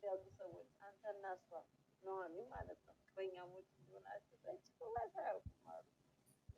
ያሉ ሰዎች አንተና እሷ ኑሐሚን ማለት ነው ፍቅረኛሞች እንደሆናችሁ ጠጭቶ አያውቁም አሉ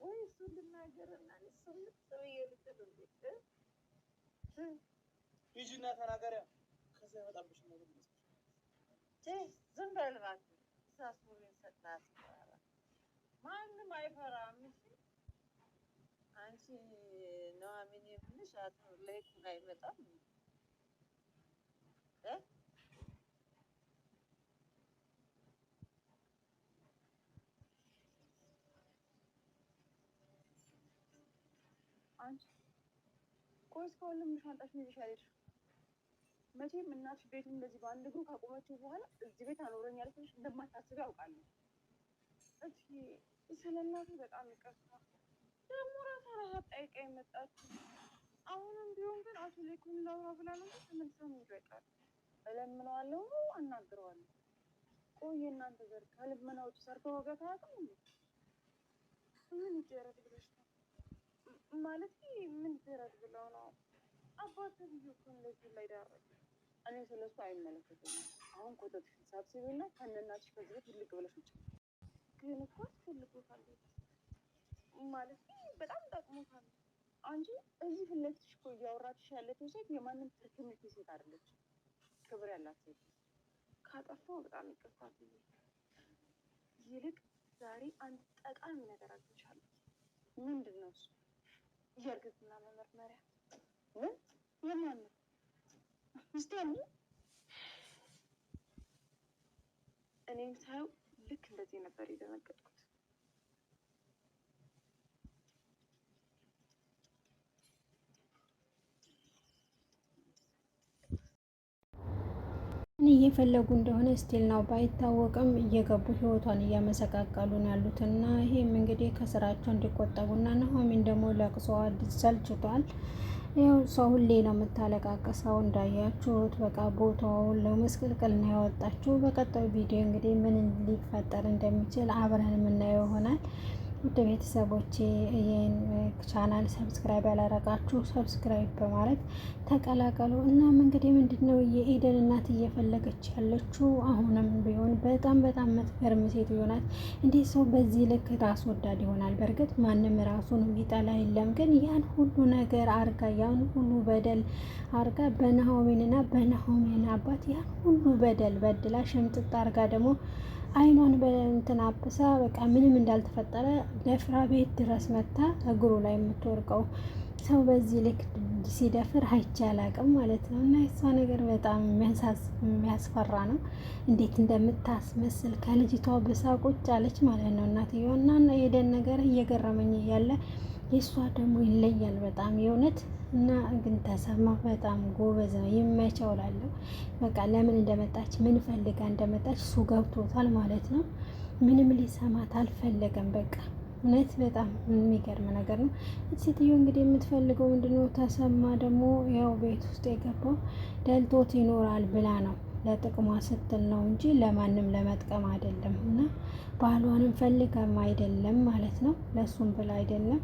ወይ? እሱ ልናገርና እሱ ምትሰውዬ ልትል እንዴት ሂጂና ተናገሪያ። ከዛ ይመጣብሽ ነው ዝም በል እባክህ። ሳስሙሪን ሰጣት ማንም አይፈራም። እሺ አንቺ ኑሐሚን የምልሽ አቶ ለይኩን አይመጣም አንቺ ቆይ እስካሁን ለምን ሻንጣሽን ይዘሽ አልሄድሽም? መቼም እናትሽ ቤቱን እንደዚህ በአንድ እግሩ ካቆመችው በኋላ እዚህ ቤት አኖረኛለች ብለሽ እንደማታስቢ ያውቃለሁ። እሺ ስለ እናቴ በጣም ይቅርታ። ደግሞ ራሷን ጠይቃ የመጣችው አሁንም ቢሆን ግን አቶ ለይኩን ላውራ ብላ ነው ተመልሳ ምን ይወጣል? እለምነዋለሁ፣ አናግረዋለሁ። ቆይ የእናንተ ዘር ከልመና ውጭ ሰርቶ ወገት አያውቅም እንዴ? ምን ይደረግ ብለሽ ነው? ማለት ምን ይደረግ ብለው ነው? አባትህ እኮ እንደዚህ ላይ ዳረገ። እኔ ስለሱ አይመለከተኝም። አሁን ኮተትሽን ሰብስቢና ከእናትሽ ከዚህ ቤት ትልቅ ብለሽ ውጭ። ግን እኮ አስፈልጎታል ማለት በጣም ጠቅሞታል። አንቺ እዚህ ፊት ለፊትሽ እኮ እያወራችሽ ያለችው ሴት የማንም ትምህርት ሴት አይደለች፣ ክብር ያላት ሴት። ካጠፋው በጣም ይቅርታ። ይልቅ ዛሬ አንድ ጠቃሚ ነገር አግኝቻለሁ። ምንድን ነው እሱ? የእርግዝና መመርመሪያ። ምን? የማን ነው? እስቲ እኔም ሳየው ልክ እንደዚህ ነበር የደነገጥኩት። እየፈለጉ እንደሆነ ስቲል ነው ባይታወቅም እየገቡ ህይወቷን እያመሰቃቀሉ ነው ያሉት እና ይሄም እንግዲህ ከስራቸው እንዲቆጠቡና ኑሐሚን ደግሞ ለቅሶዋ ሰልችቷል። ያው ሰው ሁሌ ነው የምታለቃቅሰው እንዳያችሁት፣ በቃ ቦታውን ለመስቀልቀል ነው ያወጣችሁ። በቀጣዩ ቪዲዮ እንግዲህ ምን ሊፈጠር እንደሚችል አብረን የምናየው ይሆናል። ውድ ቤተሰቦቼ ይህን ቻናል ሰብስክራይብ ያላረጋችሁ ሰብስክራይብ በማለት ተቀላቀሉ። እናም እንግዲህ ምንድነው የኤደን እናት እየፈለገች ያለችው አሁንም ቢሆን በጣም የምትገርም ሴት ይሆናል። እንዴት ሰው በዚህ ልክ ራስ ወዳድ ይሆናል? በእርግጥ ማንም ራሱን የሚጠላ የለም፣ ግን ያን ሁሉ ነገር አርጋ ያን ሁሉ በደል አርጋ በኑሐሚንና በኑሐሚን አባት ያን ሁሉ በደል በድላ ሽምጥጥ አርጋ ደግሞ አይኗን በእንትን አብሳ በቃ ምንም እንዳልተፈጠረ ደፍራ ቤት ድረስ መታ እግሩ ላይ የምትወርቀው ሰው በዚህ ልክ ሲደፍር አይቼ አላቅም ማለት ነው። እና የሷ ነገር በጣም የሚያስፈራ ነው። እንዴት እንደምታስመስል ከልጅቷ ብሳ ቁጭ አለች ማለት ነው እናትየው። እና የኤደን ነገር እየገረመኝ እያለ የእሷ ደግሞ ይለያል በጣም የእውነት። እና ግን ተሰማ በጣም ጎበዝ ነው፣ ይመቸው እላለሁ። በቃ ለምን እንደመጣች ምን ፈልጋ እንደመጣች እሱ ገብቶታል ማለት ነው። ምንም ሊሰማት አልፈለገም። በቃ እውነት በጣም የሚገርም ነገር ነው። ሴትዮ እንግዲህ የምትፈልገው ምንድነው? ተሰማ ደግሞ ያው ቤት ውስጥ የገባው ደልቶት ይኖራል ብላ ነው፣ ለጥቅሟ ስትል ነው እንጂ ለማንም ለመጥቀም አይደለም። እና ባሏንም ፈልጋም አይደለም ማለት ነው፣ ለሱም ብላ አይደለም።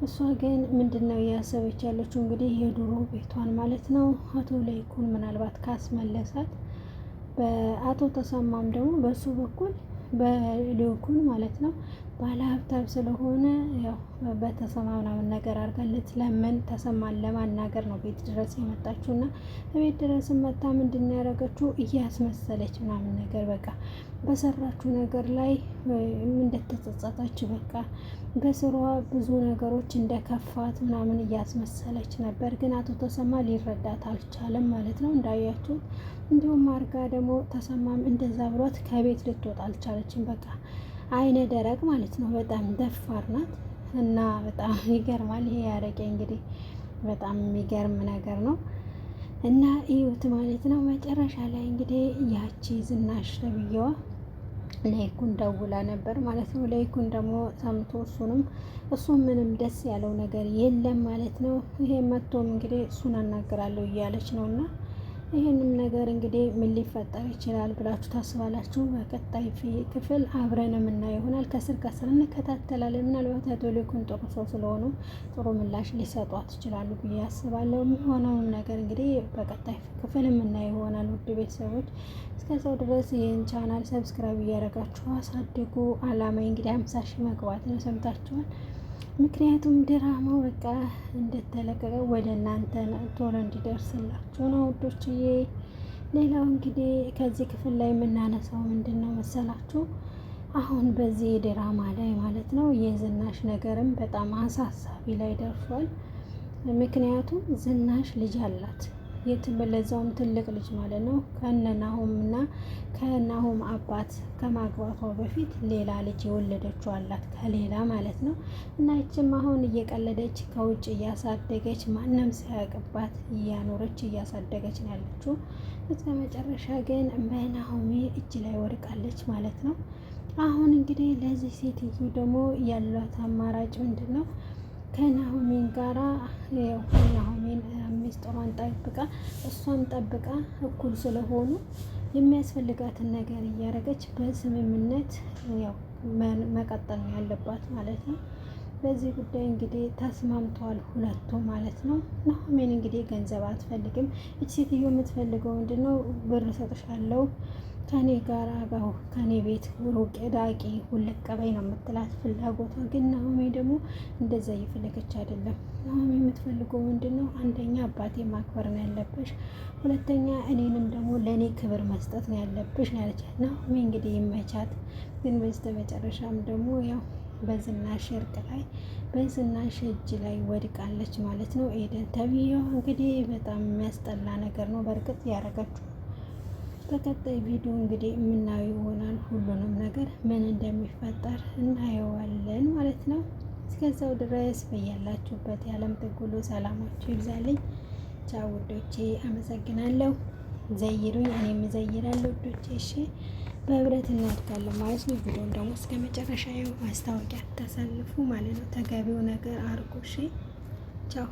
እሷ ግን ምንድነው እያሰበች ያለችው? እንግዲህ የድሮ ቤቷን ማለት ነው። አቶ ለይኩን ምናልባት ካስመለሳት፣ በአቶ ተሰማም ደግሞ በሱ በኩል በለይኩን ማለት ነው ባለ ሀብታም ስለሆነ ያው በተሰማ ምናምን ነገር አድርጋለት ለምን ተሰማን ለማናገር ነው ቤት ድረስ የመጣችው። እና ቤት ድረስ መታ ምንድን ያደረገችው እያስመሰለች ምናምን ነገር በቃ በሰራችው ነገር ላይ እንደተጸጸተች በቃ በስሯ ብዙ ነገሮች እንደከፋት ምናምን እያስመሰለች ነበር። ግን አቶ ተሰማ ሊረዳት አልቻለም ማለት ነው እንዳያችሁት። እንዲሁም አርጋ ደግሞ ተሰማም እንደዛ ብሏት ከቤት ልትወጣ አልቻለችም። በቃ አይነ ደረቅ ማለት ነው። በጣም ደፋር ናት እና በጣም ይገርማል። ይሄ ያረቄ እንግዲህ በጣም የሚገርም ነገር ነው እና እዩት ማለት ነው። መጨረሻ ላይ እንግዲህ ያቺ ዝናሽ ተብዬዋ ለይኩን ደውላ ነበር ማለት ነው። ለይኩን ደግሞ ሰምቶ እሱም ምንም ደስ ያለው ነገር የለም ማለት ነው። ይሄ መጥቶም እንግዲህ እሱን አናግራለሁ እያለች ነው እና ይህንም ነገር እንግዲህ ምን ሊፈጠር ይችላል ብላችሁ ታስባላችሁ? በቀጣይ ክፍል አብረን የምናየው ይሆናል። ከስር ከስር እንከታተላለን። ምናልባት አቶ ሊኩን ጥሩ ሰው ስለሆኑ ጥሩ ምላሽ ሊሰጧት ይችላሉ ብዬ አስባለሁ። የሚሆነውን ነገር እንግዲህ በቀጣይ ክፍል የምናየው ይሆናል። ውድ ቤተሰቦች እስከዛው ድረስ ይህን ቻናል ሰብስክራይብ እያደረጋችሁ አሳድጉ። አላማዬ እንግዲህ 50 ሺህ መግባት ነው። ሰምታችኋል። ምክንያቱም ድራማው በቃ እንደተለቀቀ ወደ እናንተ ቶሎ እንዲደርስላችሁ ነው ውዶችዬ። ሌላው እንግዲህ ከዚህ ክፍል ላይ የምናነሳው ምንድን ነው መሰላችሁ? አሁን በዚህ ድራማ ላይ ማለት ነው የዝናሽ ነገርም በጣም አሳሳቢ ላይ ደርሷል። ምክንያቱም ዝናሽ ልጅ አላት፣ ለዛውም ትልቅ ልጅ ማለት ነው። ከነናሁም እና ከናሁም አባት ከማግባቷ በፊት ሌላ ልጅ የወለደችው አላት ከሌላ ማለት ነው። እና ይችም አሁን እየቀለደች ከውጭ እያሳደገች ማንም ሳያውቅባት እያኖረች እያሳደገች ነው ያለችው። እስከ መጨረሻ ግን በናሁሜ እጅ ላይ ወድቃለች ማለት ነው። አሁን እንግዲህ ለዚህ ሴትዮ ደግሞ ያሏት አማራጭ ምንድን ነው? ከናሁሜን ጋራ ናሁሜን ሚስጥሯን ጠብቃ እሷም ጠብቃ እኩል ስለሆኑ የሚያስፈልጋትን ነገር እያደረገች በስምምነት ያው መቀጠል ነው ያለባት ማለት ነው። በዚህ ጉዳይ እንግዲህ ተስማምተዋል ሁለቱ ማለት ነው። ናሁሜን እንግዲህ ገንዘብ አትፈልግም። እች ሴትዮ የምትፈልገው ምንድን ነው? ብር እሰጥሻለሁ ከኔ ጋር አጋው ከኔ ቤት ሩቅ ዳቂ ሁልቅ ቀበይ ነው የምትላት ፍላጎቷ። ግን ናሆሜ ደግሞ እንደዛ እየፈለገች አይደለም። ናሆሜ የምትፈልገው ምንድን ነው? አንደኛ አባቴ ማክበር ነው ያለብሽ፣ ሁለተኛ እኔንም ደግሞ ለእኔ ክብር መስጠት ነው ያለብሽ ነው ያለቻት። ናሆሜ እንግዲህ ይመቻት። ግን በስተመጨረሻም ደግሞ ያው በዝናሽ እርቅ ላይ በዝናሽ እጅ ላይ ወድቃለች ማለት ነው። ኤደን ተብዬዋ እንግዲህ በጣም የሚያስጠላ ነገር ነው በእርግጥ ያደረገችው። በቀጣይ ቪዲዮ እንግዲህ የምናየው ይሆናል። ሁሉንም ነገር ምን እንደሚፈጠር እናየዋለን ማለት ነው። እስከዛው ድረስ በያላችሁበት የዓለም ጥግ ሁሉ ሰላማችሁ ይብዛልኝ። ቻው ውዶቼ፣ አመሰግናለሁ። ዘይሩኝ፣ እኔም እዘይራለሁ ውዶቼ። እሺ፣ በህብረት እናድጋለን ማለት ነው። ቪዲዮን ደግሞ እስከ መጨረሻ ማስታወቂያ ታሳልፉ ማለት ነው። ተገቢው ነገር አርጉ። እሺ፣ ቻው።